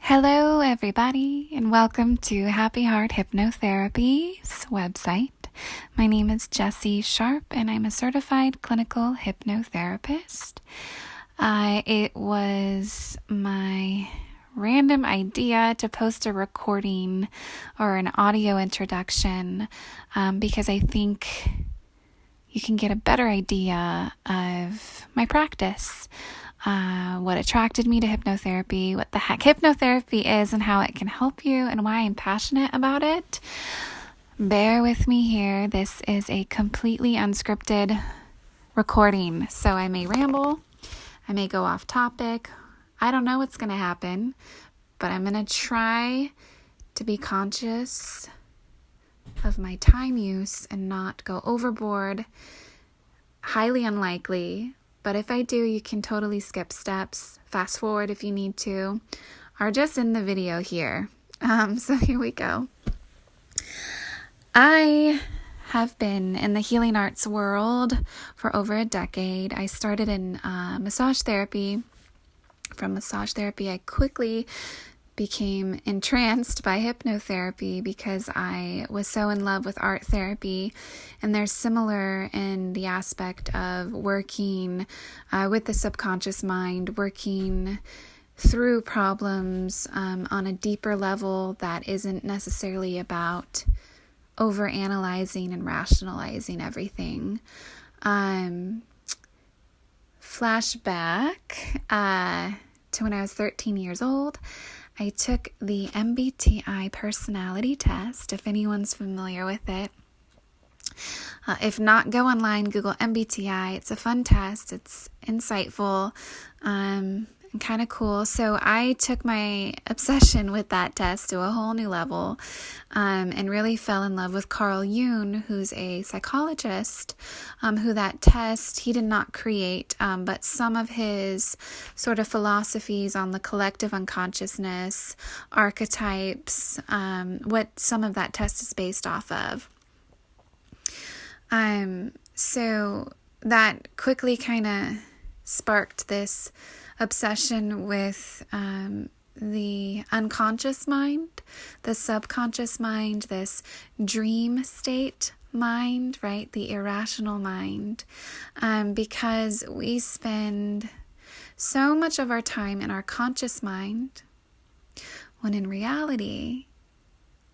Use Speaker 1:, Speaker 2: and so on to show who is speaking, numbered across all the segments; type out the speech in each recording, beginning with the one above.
Speaker 1: Hello, everybody, and welcome to Happy Heart Hypnotherapy's website. My name is Jessie Sharp, and I'm a certified clinical hypnotherapist. It was my random idea to post a recording or an audio introduction because I think you can get a better idea of my practice. What attracted me to hypnotherapy, what the heck hypnotherapy is and how it can help you and why I'm passionate about it. Bear with me here. This is a completely unscripted recording, so I may ramble, I may go off topic. I don't know what's going to happen, but I'm going to try to be conscious of my time use and not go overboard. Highly unlikely. But if I do, you can totally skip steps, fast forward if you need to, or just in the video here. So here we go. I have been in the healing arts world for over a decade. I started in massage therapy. From massage therapy, I quickly became entranced by hypnotherapy because I was so in love with art therapy, and they're similar in the aspect of working with the subconscious mind, working through problems on a deeper level that isn't necessarily about overanalyzing and rationalizing everything. Flashback to when I was 13 years old. I took the MBTI personality test, if anyone's familiar with it. If not, go online, Google MBTI. It's a fun test. It's insightful and kind of cool. So I took my obsession with that test to a whole new level and really fell in love with Carl Jung, who's a psychologist, who that test he did not create, but some of his sort of philosophies on the collective unconsciousness, archetypes, what some of that test is based off of. So that quickly kind of sparked this obsession with the unconscious mind, the subconscious mind, this dream state mind, right? The irrational mind, because we spend so much of our time in our conscious mind, when in reality,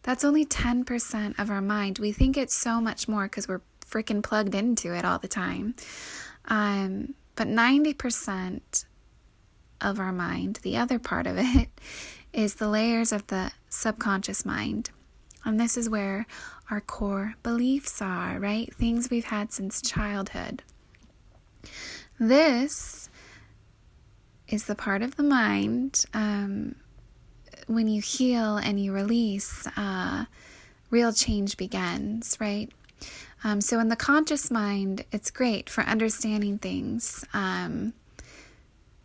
Speaker 1: that's only 10% of our mind. We think it's so much more because we're freaking plugged into it all the time. But 90% of our mind, the other part of it, is the layers of the subconscious mind. And this is where our core beliefs are, right? Things we've had since childhood. This is the part of the mind when you heal and you release, real change begins, right? So in the conscious mind, it's great for understanding things.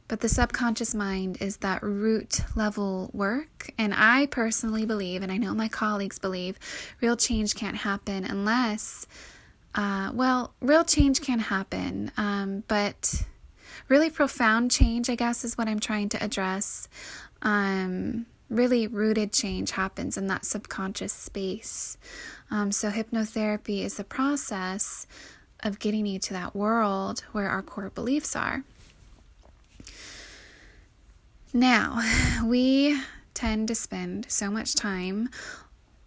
Speaker 1: But the subconscious mind is that root level work. And I personally believe, and I know my colleagues believe, real change can't happen unless, real change can happen. But really profound change, I guess, is what I'm trying to address. Really rooted change happens in that subconscious space. So hypnotherapy is the process of getting you to that world where our core beliefs are. Now, we tend to spend so much time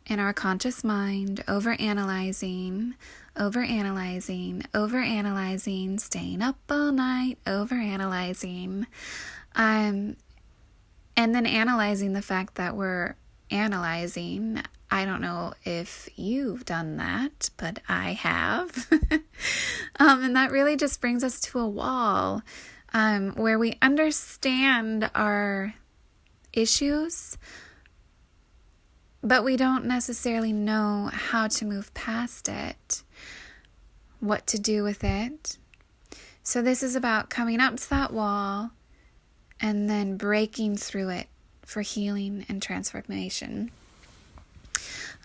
Speaker 1: in our conscious mind overanalyzing, staying up all night, overanalyzing, and then analyzing the fact that we're analyzing. I don't know if you've done that, but I have. And that really just brings us to a wall where we understand our issues, but we don't necessarily know how to move past it, what to do with it. So this is about coming up to that wall and then breaking through it for healing and transformation.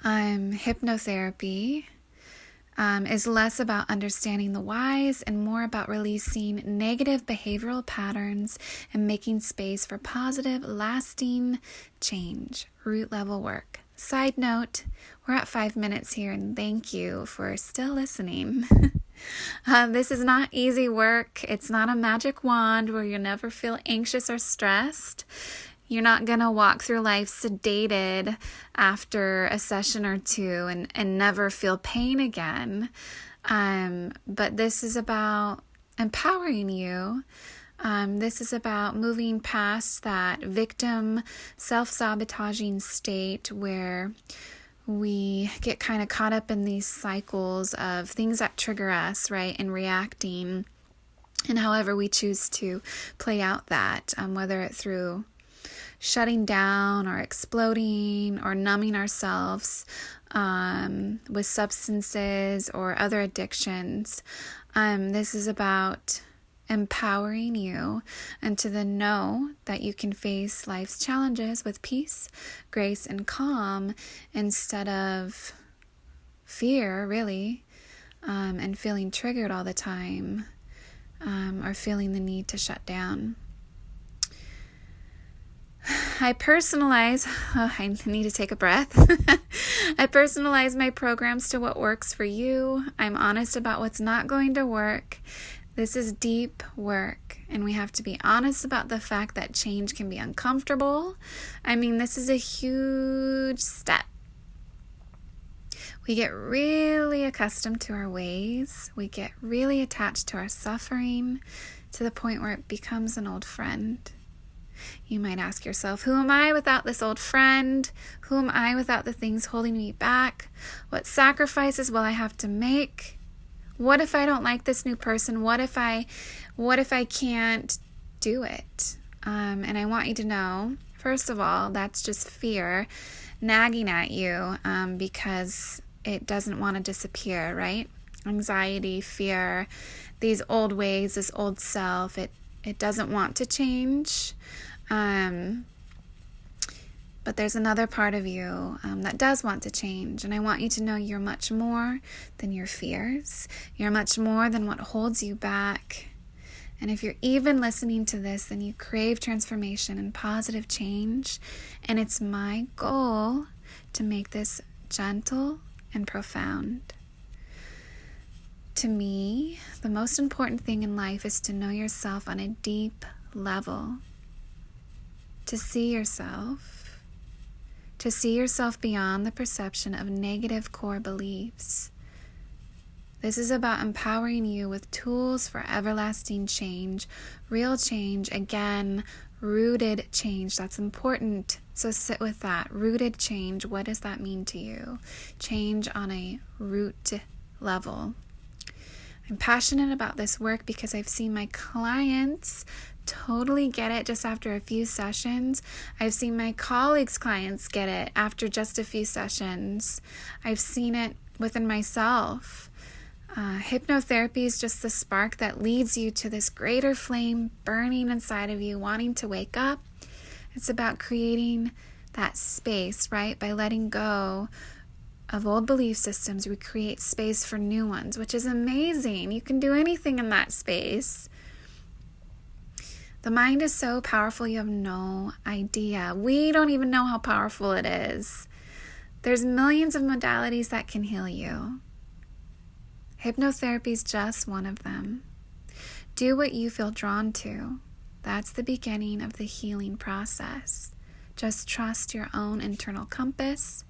Speaker 1: Hypnotherapy is less about understanding the whys and more about releasing negative behavioral patterns and making space for positive, lasting change, root level work. Side note, we're at 5 minutes here, and thank you for still listening. This is not easy work. It's not a magic wand where you never feel anxious or stressed. You're not going to walk through life sedated after a session or two and never feel pain again. But this is about empowering you. This is about moving past that victim self-sabotaging state where we get kind of caught up in these cycles of things that trigger us, right, and reacting, and however we choose to play out that, whether it's through shutting down or exploding or numbing ourselves with substances or other addictions. This is about empowering you and to then know that you can face life's challenges with peace, grace, and calm instead of fear, really, and feeling triggered all the time, or feeling the need to shut down. I need to take a breath. I personalize my programs to what works for you. I'm honest about what's not going to work. This is deep work, and we have to be honest about the fact that change can be uncomfortable. I mean, this is a huge step. We get really accustomed to our ways. We get really attached to our suffering to the point where it becomes an old friend. You might ask yourself, who am I without this old friend? Who am I without the things holding me back? What sacrifices will I have to make? What if I don't like this new person? What if I can't do it? And I want you to know, first of all, that's just fear nagging at you because it doesn't want to disappear, right? Anxiety, fear, these old ways, this old self, it doesn't want to change. But there's another part of you that does want to change. And I want you to know you're much more than your fears. You're much more than what holds you back. And if you're even listening to this, then you crave transformation and positive change. And it's my goal to make this gentle and profound. To me, the most important thing in life is to know yourself on a deep level. To see yourself beyond the perception of negative core beliefs. This is about empowering you with tools for everlasting change, real change, again, rooted change. That's important. So sit with that. Rooted change. What does that mean to you? Change on a root level. I'm passionate about this work because I've seen my clients totally get it just after a few sessions. I've seen my colleagues' clients get it after just a few sessions. I've seen it within myself. Hypnotherapy is just the spark that leads you to this greater flame burning inside of you, wanting to wake up. It's about creating that space, right? By letting go of old belief systems, we create space for new ones, which is amazing. You can do anything in that space. The mind is so powerful, you have no idea. We don't even know how powerful it is. There's millions of modalities that can heal you. Hypnotherapy is just one of them. Do what you feel drawn to. That's the beginning of the healing process. Just trust your own internal compass.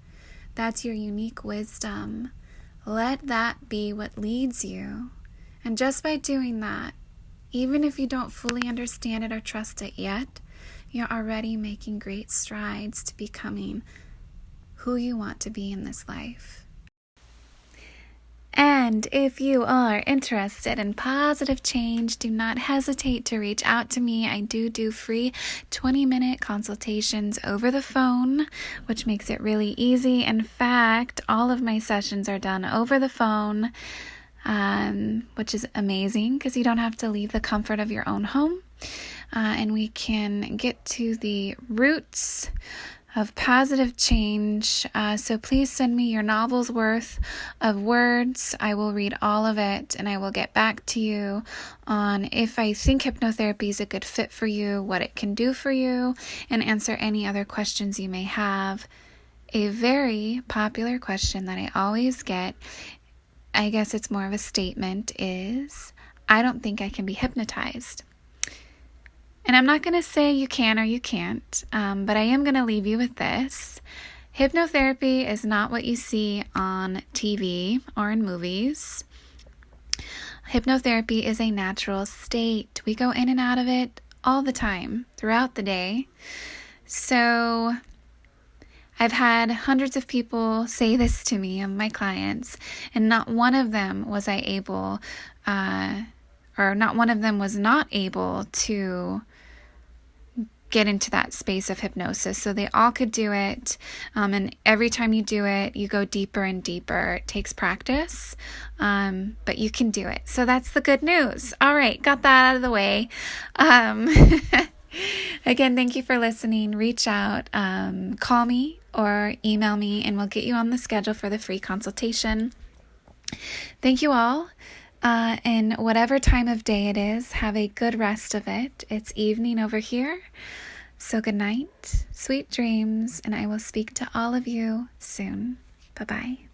Speaker 1: That's your unique wisdom. Let that be what leads you. And just by doing that, even if you don't fully understand it or trust it yet, you're already making great strides to becoming who you want to be in this life. And if you are interested in positive change, do not hesitate to reach out to me. I do free 20-minute consultations over the phone, which makes it really easy. In fact, all of my sessions are done over the phone, which is amazing because you don't have to leave the comfort of your own home. And we can get to the roots positive change. So please send me your novel's worth of words. I will read all of it, and I will get back to you on if I think hypnotherapy is a good fit for you, what it can do for you, and answer any other questions you may have. A very popular question that I always get, I guess it's more of a statement, is, I don't think I can be hypnotized. And I'm not going to say you can or you can't, but I am going to leave you with this. Hypnotherapy is not what you see on TV or in movies. Hypnotherapy is a natural state. We go in and out of it all the time, throughout the day. So I've had hundreds of people say this to me, of my clients, and not one of them was not able to get into that space of hypnosis. So they all could do it. And every time you do it, you go deeper and deeper. It takes practice, but you can do it. So that's the good news. All right, got that out of the way. Again, thank you for listening. Reach out, call me or email me, and we'll get you on the schedule for the free consultation. Thank you all. And whatever time of day it is, have a good rest of it. It's evening over here. So good night, sweet dreams, and I will speak to all of you soon. Bye-bye.